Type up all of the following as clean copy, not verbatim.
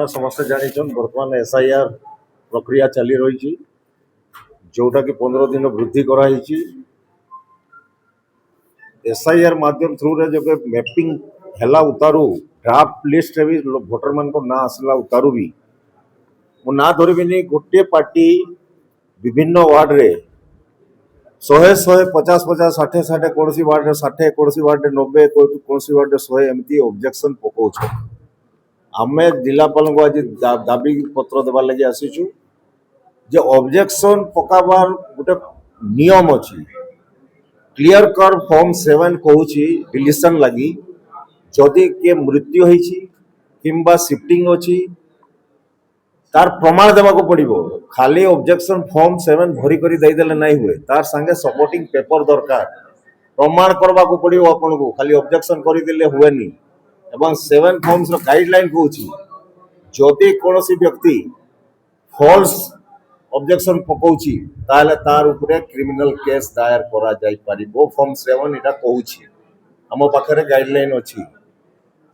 समस्त जान बर्तमान एसआईआर प्रक्रिया चली रही जोटा कि 15 दिन वृद्धि कराई। एसआईआर माध्यम थ्रू रे जब मैपिंग हैला उतारू ड्राफ्ट लिस्ट रे भी भोटर मान को ना आसला उतारू भी मु ना धरबिनी गोटे पार्टी विभिन्न वार्ड रे 100-150 60 कौन वार्ड 60 कौन वार्ड 90 कौन वार्ड 100 एमती ऑब्जेक्शन पकाउछ। आमे जिलापाल को आज दाबी पत्र देवार लगे आसीचु जे ऑब्जेक्शन पकाबार गोटे नियम अच्छी क्लियर कर फॉर्म 7 कहूची डिलीशन लगी जदि के मृत्यु होईची किंबा शिफ्टिंग अच्छी तार प्रमाण देवाक पड़ो। खाली ऑब्जेक्शन फॉर्म 7 भरी करी देदेले नहीं हुए तार संगे सपोर्टिंग पेपर दरकार प्रमाण करवा पड़ो। आपन को खाली ऑब्जेक्शन करदेले हुएनी एवं 7 फॉर्म्स रो गाइडलाइन कहूची जदि कौन व्यक्ति फॉल्स ऑब्जेक्शन पकाउची ताले तार उपरे क्रिमिनल केस दायर करा जाई परिबो। फॉर्म 7 इटा कहूची हम पाखरे गाइडलाइन अछि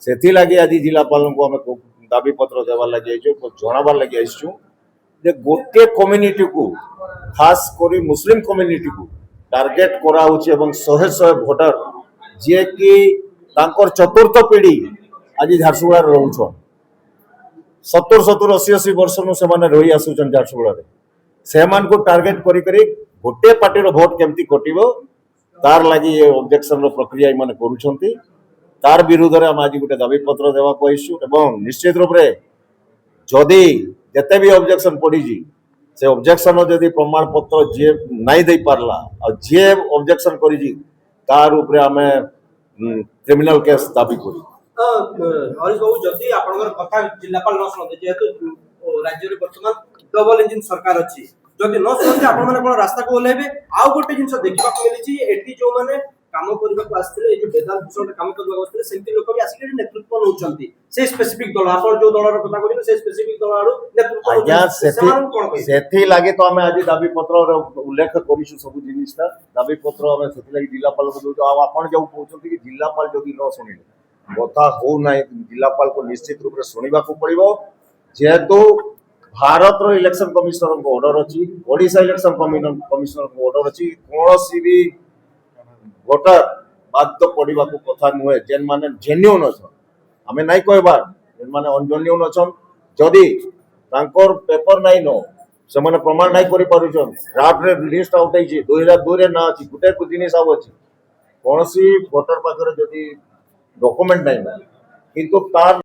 सेथि लागि आज जिलापाल को हम दाबी पत्र देवार लगे जनाबार लगे आसचु जे गोटे कम्युनिटी को खास करी मुस्लिम कम्युनिटी को टार्गेट करा होची एवं 100 भोटर जे कि तांकर चतुर्थ पीढ़ी आज झारसुगुड़ा रोचन 70-80 वर्ष से रही आसुचन झारसुगुड़ा से को टार्गेट करी गोटे पार्टी भोट केमती कटिबो तार लगी ये ऑब्जेक्शन प्रक्रिया माने करूछंती। तार विरुद्ध में आज गोटे दाबी पत्र देवा एवं निश्चित रूप से जदि जिते भी ऑब्जेक्शन पड़ी से ऑब्जेक्शन जदि प्रमाण पत्र जी नहीं दे पारला और जी ऑब्जेक्शन करी तार उपरे आमे क्रिमिनल केस दाबी करी। हरीश बाबू जदि आपनकर कथा जिल्लापाल न सुनते जेहेतु राज्य रे वर्तमान डबल इंजिन सरकार अछि जदि न सुनते आपण माने कोन रास्ता को ओलेबे आउ गोटे जिंस देखबा को मिलिछि एठी जो माने काम करबा को आस्थिले ए जो वेदांत भूषण काम करबा को आस्थिले सेंति लोक भी आसिके नेतृत्व नउचंती से स्पेसिफिक दल आपण जो दलर कथा कहले से स्पेसिफिक दल आरो नेतृत्व आज्ञा सेथि लागि तो हमें आज दाबी पत्र रे उल्लेख करिछु सब जिनिसटा दाबी पत्र हमें सेथि लागि जिल्लापाल को दउ आ आपण जो कहउछंती कि जिल्लापाल जदि न सुनिले कथा हो ना जिलापाल को निश्चित रूप से शुणा पड़ो जेहेतु भारत रो इलेक्शन कमिशनर को ऑर्डर अच्छी ओडिशा इलेक्शन कमिशनर को ऑर्डर अच्छी कौन भी भोटर बाध्य पड़ा कथा नुहे जेन माने जेन्युइन अच्छा आम नहीं कहबार जेन माने अनजेन्युइन अच्छा जदि पेपर नहीं नो से माने प्रमाण नहीं करि पारुछन ड्राफ्ट रे लिस्ट आउट है 2002 रे ना अछि गुटे को जिनिस आउ अछि कौन सी भोटर पाखरे जदि डॉक्यूमेंट नहीं किंतु तार